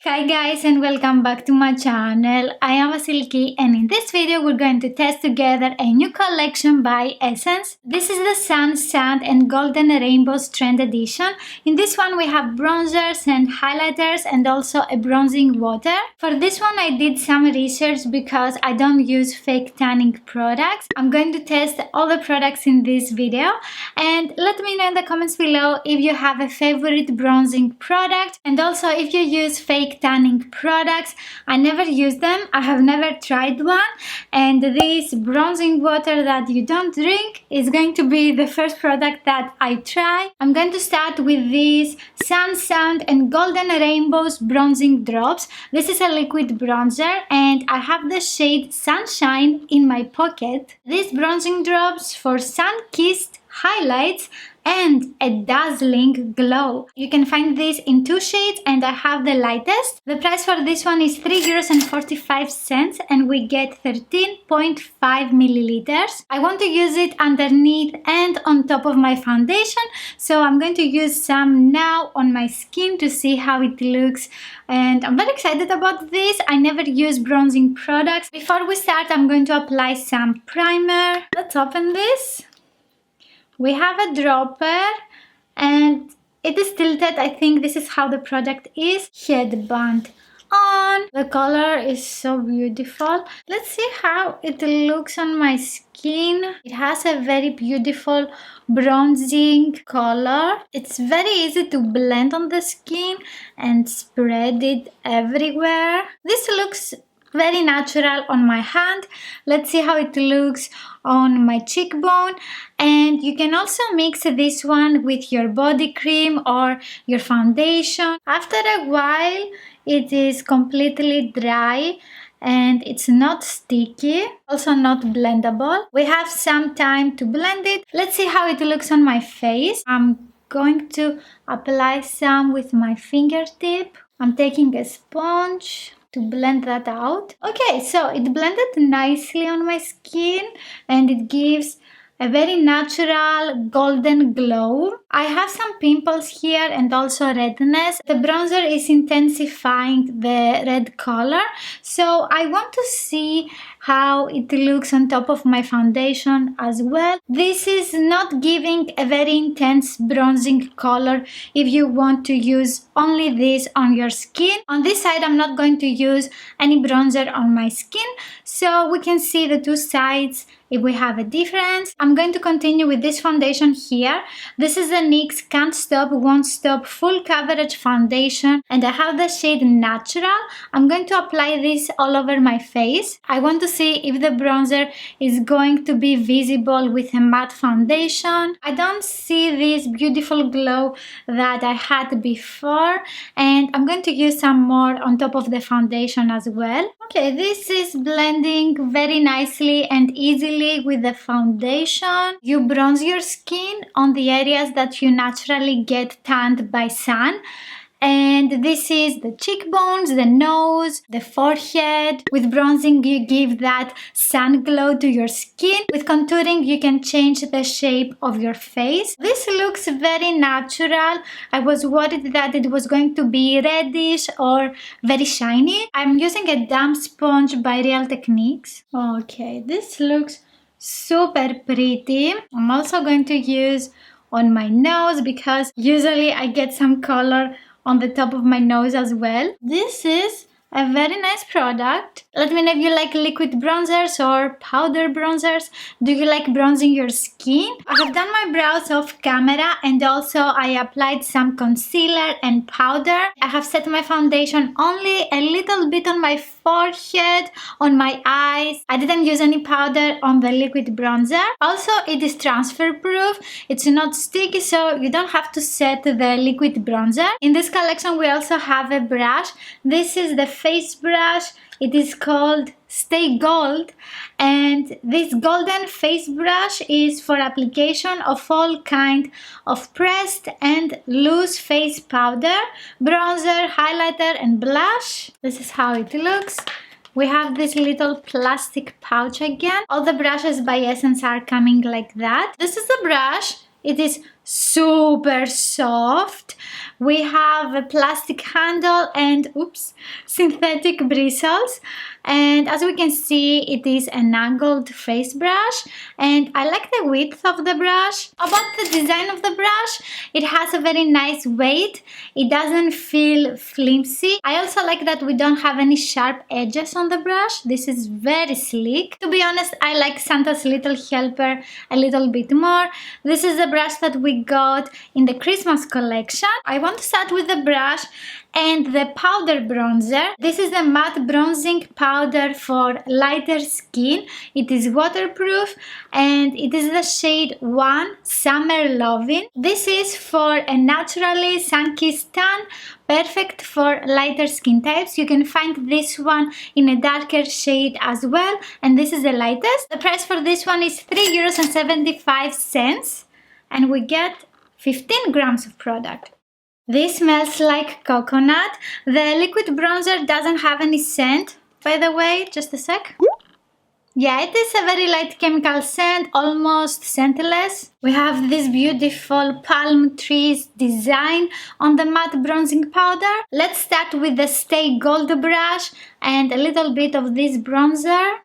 Hi guys and welcome back to my channel. I am Vasilikis and in this video we're going to test together a new collection by Essence. This is the Sun, Sand and Golden Rainbows Trend Edition. In this one we have bronzers and highlighters and also a bronzing water. For this one I did some research because I don't use fake tanning products. I'm going to test all the products in this video and let me know in the comments below if you have a favorite bronzing product and also if you use fake tanning products. I never use them. I have never tried one, and this bronzing water that you don't drink is going to be the first product that I try. I'm going to start with these Sun, Sand and Golden Rainbows bronzing drops. This is a liquid bronzer and I have the shade Sunshine in my pocket. These bronzing drops for sun-kissed highlights and a dazzling glow. You can find this in two shades and I have the lightest. The price for this one is €3.45 and we get 13.5 milliliters. I want to use it underneath and on top of my foundation, so I'm going to use some now on my skin to see how it looks, and I'm very excited about this. I never use bronzing products. Before we start, I'm going to apply some primer. Let's open this. We have a dropper and it is tilted. I think this is how the product is. Headband on. The color is so beautiful. Let's see how it looks on my skin. It has a very beautiful bronzing color. It's very easy to blend on the skin and spread it everywhere. This looks very natural on my hand. Let's see how it looks on my cheekbone. And you can also mix this one with your body cream or your foundation. After a while it is completely dry and it's not sticky, also not blendable. We have some time to blend it. Let's see how it looks on my face. I'm going to apply some with my fingertip. I'm taking a sponge to blend that out. Okay, so it blended nicely on my skin and it gives a very natural golden glow. I have some pimples here and also redness. The bronzer is intensifying the red color, so I want to see how it looks on top of my foundation as well. This is not giving a very intense bronzing color if you want to use only this on your skin. On this side I'm not going to use any bronzer on my skin, so we can see the two sides if we have a difference. I'm going to continue with this foundation here. This is the NYX Can't Stop, Won't Stop Full Coverage Foundation and I have the shade Natural. I'm going to apply this all over my face. I want to see if the bronzer is going to be visible with a matte foundation. I don't see this beautiful glow that I had before, and I'm going to use some more on top of the foundation as well. Okay, this is blending very nicely and easily with the foundation. You bronze your skin on the areas that you naturally get tanned by sun. And this is the cheekbones, the nose, the forehead. With bronzing you give that sun glow to your skin. With contouring you can change the shape of your face. This looks very natural. I was worried that it was going to be reddish or very shiny. I'm using a damp sponge by Real Techniques. Okay, this looks super pretty. I'm also going to use on my nose because usually I get some color on the top of my nose as well. This is a very nice product. Let me know if you like liquid bronzers or powder bronzers. Do you like bronzing your skin? I have done my brows off camera and also I applied some concealer and powder. I have set my foundation only a little bit on my forehead, on my eyes. I didn't use any powder on the liquid bronzer. Also, it is transfer proof. It's not sticky, so you don't have to set the liquid bronzer. In this collection we also have a brush. This is the face brush. It is called Stay Gold, and this golden face brush is for application of all kind of pressed and loose face powder, bronzer, highlighter and blush. This is how it looks. We have this little plastic pouch again. All the brushes by Essence are coming like that. This is the brush. It is super soft. We have a plastic handle and synthetic bristles, and as we can see, it is an angled face brush, and I like the width of the brush. About the design of the brush, it has a very nice weight. It doesn't feel flimsy. I also like that we don't have any sharp edges on the brush. This is very sleek. To be honest, I like Santa's Little Helper a little bit more. This is the brush that we got in the Christmas collection. I want to start with the brush and the powder bronzer. This is the matte bronzing powder for lighter skin. It is waterproof and it is the shade 1 Summer Lovin'. This is for a naturally sun-kissed tan, perfect for lighter skin types. You can find this one in a darker shade as well, and this is the lightest. The price for this one is €3.75, and we get 15 grams of product. This smells like coconut. The liquid bronzer doesn't have any scent, by the way. Just a sec. Yeah, it is a very light chemical scent, almost scentless. We have this beautiful palm trees design on the matte bronzing powder. Let's start with the Stay Gold brush and a little bit of this bronzer.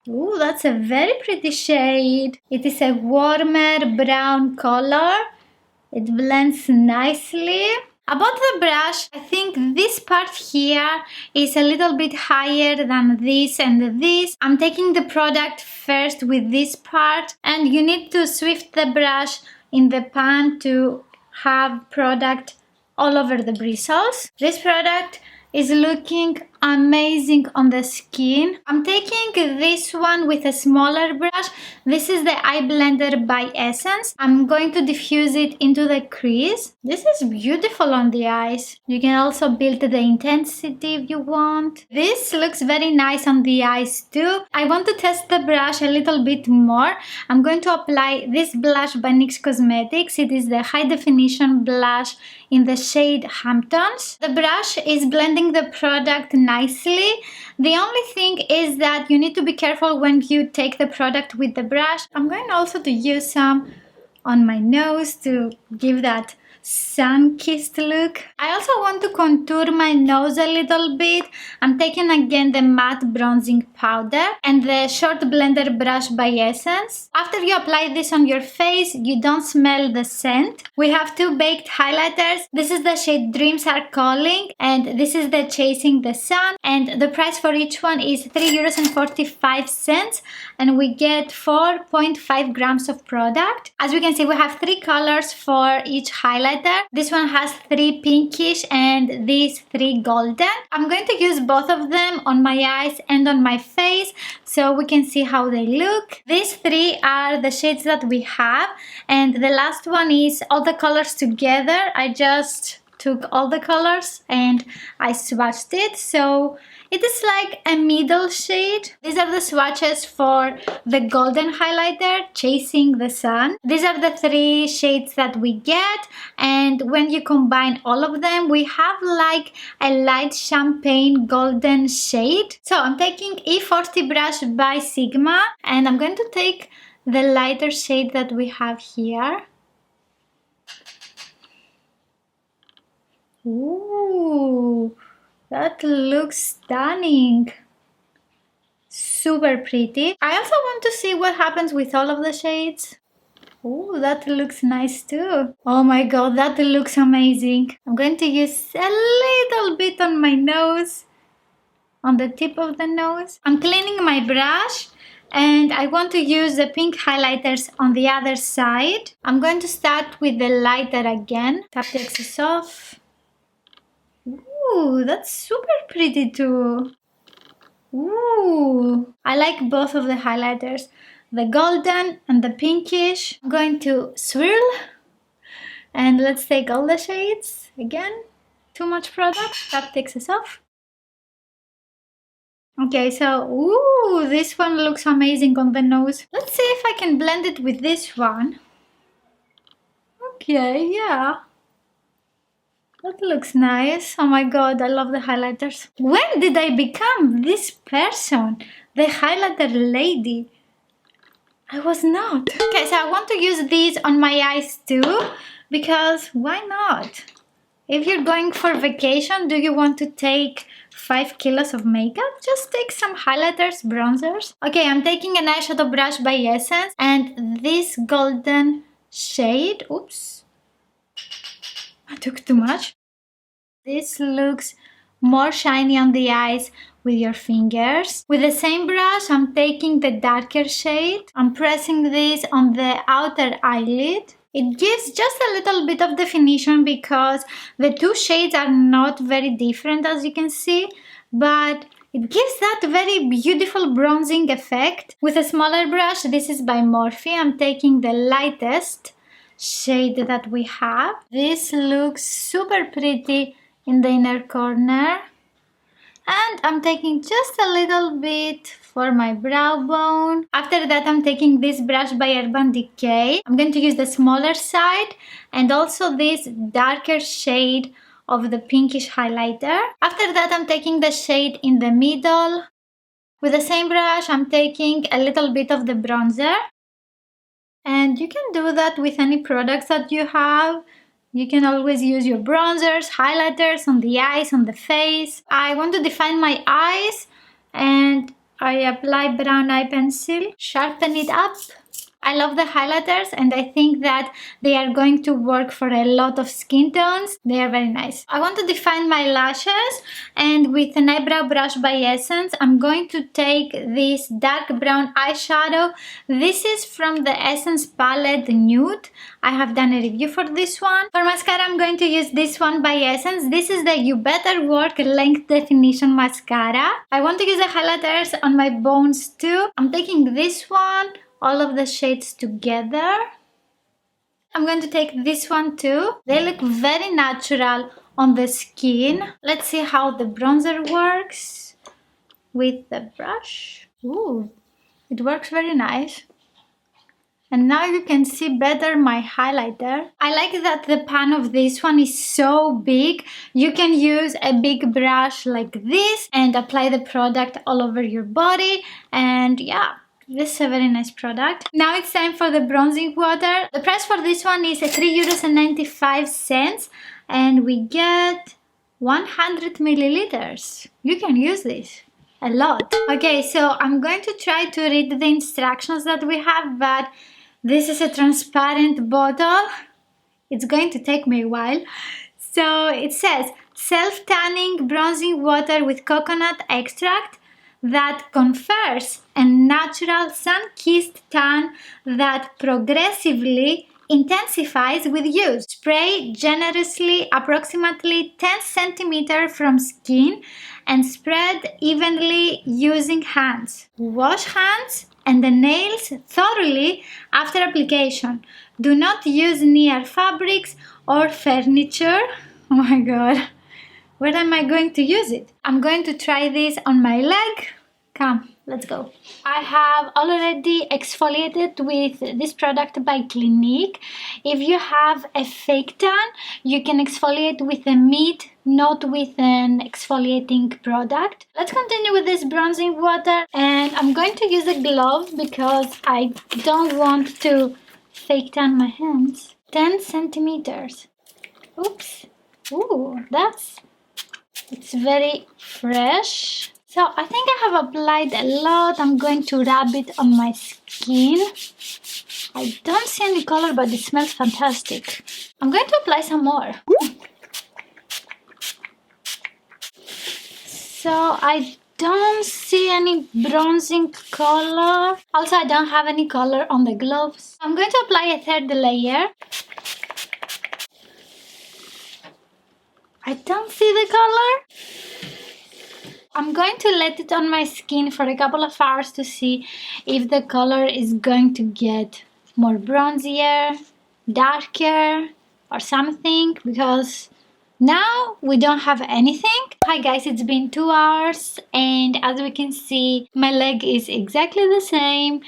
Ooh, that's a very pretty shade. It is a warmer brown color. It blends nicely. About the brush, I think this part here is a little bit higher than this and this. I'm taking the product first with this part, and you need to swift the brush in the pan to have product all over the bristles. This product is looking amazing on the skin. I'm taking this one with a smaller brush. This is the Eye Blender by Essence. I'm going to diffuse it into the crease. This is beautiful on the eyes. You can also build the intensity if you want. This looks very nice on the eyes too. I want to test the brush a little bit more. I'm going to apply this blush by NYX Cosmetics. It is the high definition blush in the shade Hamptons. The brush is blending the product nicely. The only thing is that you need to be careful when you take the product with the brush. I'm going also to use some on my nose to give that sun-kissed look. I also want to contour my nose a little bit. I'm taking again the matte bronzing powder and the short blender brush by Essence. After you apply this on your face, you don't smell the scent. We have two baked highlighters. This is the shade Dreams Are Calling and this is the Chasing the Sun, and the price for each one is €3.45, and we get 4.5 grams of product. As we can see, we have three colors for each highlighter. This one has 3 pinkish and these 3 golden. I'm going to use both of them on my eyes and on my face so we can see how they look. These 3 are the shades that we have, and the last one is all the colors together. I just took all the colors and I swatched it, so it is like a middle shade. These are the swatches for the golden highlighter, Chasing the Sun. These are the 3 shades that we get, and when you combine all of them, we have like a light champagne golden shade. So I'm taking E40 brush by Sigma, and I'm going to take the lighter shade that we have here. Ooh, that looks stunning. Super pretty. I also want to see what happens with all of the shades. Ooh, that looks nice too. Oh my god, that looks amazing. I'm going to use a little bit on my nose, on the tip of the nose. I'm cleaning my brush and I want to use the pink highlighters on the other side. I'm going to start with the lighter again. Tap the excess off. Ooh, that's super pretty too. Ooh, I like both of the highlighters, the golden and the pinkish. I'm going to swirl and let's take all the shades again. Too much product. Tap the excess off. Okay, so ooh, this one looks amazing on the nose. Let's see if I can blend it with this one. Okay, yeah. That looks nice. Oh my god, I love the highlighters. When did I become this person? The highlighter lady. I was not. Okay, so I want to use these on my eyes too, because why not? If you're going for vacation, do you want to take 5 kilos of makeup? Just take some highlighters, bronzers. Okay, I'm taking an eyeshadow brush by Essence and this golden shade. Oops, I took too much. This looks more shiny on the eyes with your fingers. With the same brush, I'm taking the darker shade. I'm pressing this on the outer eyelid. It gives just a little bit of definition because the two shades are not very different, as you can see, but it gives that very beautiful bronzing effect. With a smaller brush, this is by Morphe, I'm taking the lightest shade that we have. This looks super pretty in the inner corner. And I'm taking just a little bit for my brow bone. After that, I'm taking this brush by Urban Decay. I'm going to use the smaller side and also this darker shade of the pinkish highlighter. After that, I'm taking the shade in the middle. With the same brush, I'm taking a little bit of the bronzer. And you can do that with any products that you have. You can always use your bronzers, highlighters on the eyes, on the face. I want to define my eyes and I apply brown eye pencil, sharpen it up. I love the highlighters and I think that they are going to work for a lot of skin tones. They are very nice. I want to define my lashes and with an eyebrow brush by Essence, I'm going to take this dark brown eyeshadow. This is from the Essence palette Nude. I have done a review for this one. For mascara, I'm going to use this one by Essence. This is the You Better Work Length Definition Mascara. I want to use the highlighters on my bones too. I'm taking this one, all of the shades together. I'm going to take this one too. They look very natural on the skin. Let's see how the bronzer works with the brush. Ooh, it works very nice. And now you can see better my highlighter. I like that the pan of this one is so big. You can use a big brush like this and apply the product all over your body. And yeah, this is a very nice product. Now it's time for the bronzing water. The price for this one is €3.95 and we get 100 milliliters. You can use this a lot. Okay, so I'm going to try to read the instructions that we have, but this is a transparent bottle. It's going to take me a while. So it says self-tanning bronzing water with coconut extract that confers a natural sun-kissed tan that progressively intensifies with use. Spray generously approximately 10 cm from skin and spread evenly using hands. Wash hands and the nails thoroughly after application. Do not use near fabrics or furniture. Oh my god, where am I going to use it? I'm going to try this on my leg. Come, let's go. I have already exfoliated with this product by Clinique. If you have a fake tan, you can exfoliate with a mid, not with an exfoliating product. Let's continue with this bronzing water and I'm going to use a glove because I don't want to fake tan my hands. 10 centimeters. Oops. Ooh, it's very fresh. So I think I have applied a lot. I'm going to rub it on my skin. I don't see any color, but it smells fantastic. I'm going to apply some more. So I don't see any bronzing color. Also, I don't have any color on the gloves. I'm going to apply a third layer. I don't see the color. I'm going to let it on my skin for a couple of hours to see if the color is going to get more bronzier, darker or something, because now we don't have anything. Hi guys, it's been 2 hours and as we can see my leg is exactly the same.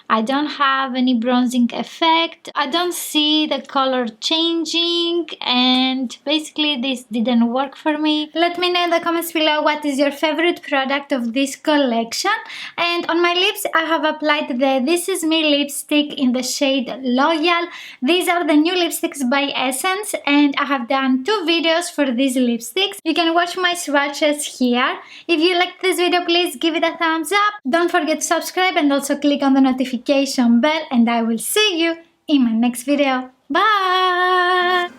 I don't have any bronzing effect. I don't see the color changing, and basically this didn't work for me. Let me know in the comments below what is your favorite product of this collection. And on my lips I have applied the This Is Me lipstick in the shade Loyal. These are the new lipsticks by Essence, and I have done 2 videos for these lipsticks. You can watch my swatches here. If you liked this video, please give it a thumbs up. Don't forget to subscribe and also click on the notification bell, and I will see you in my next video. Bye!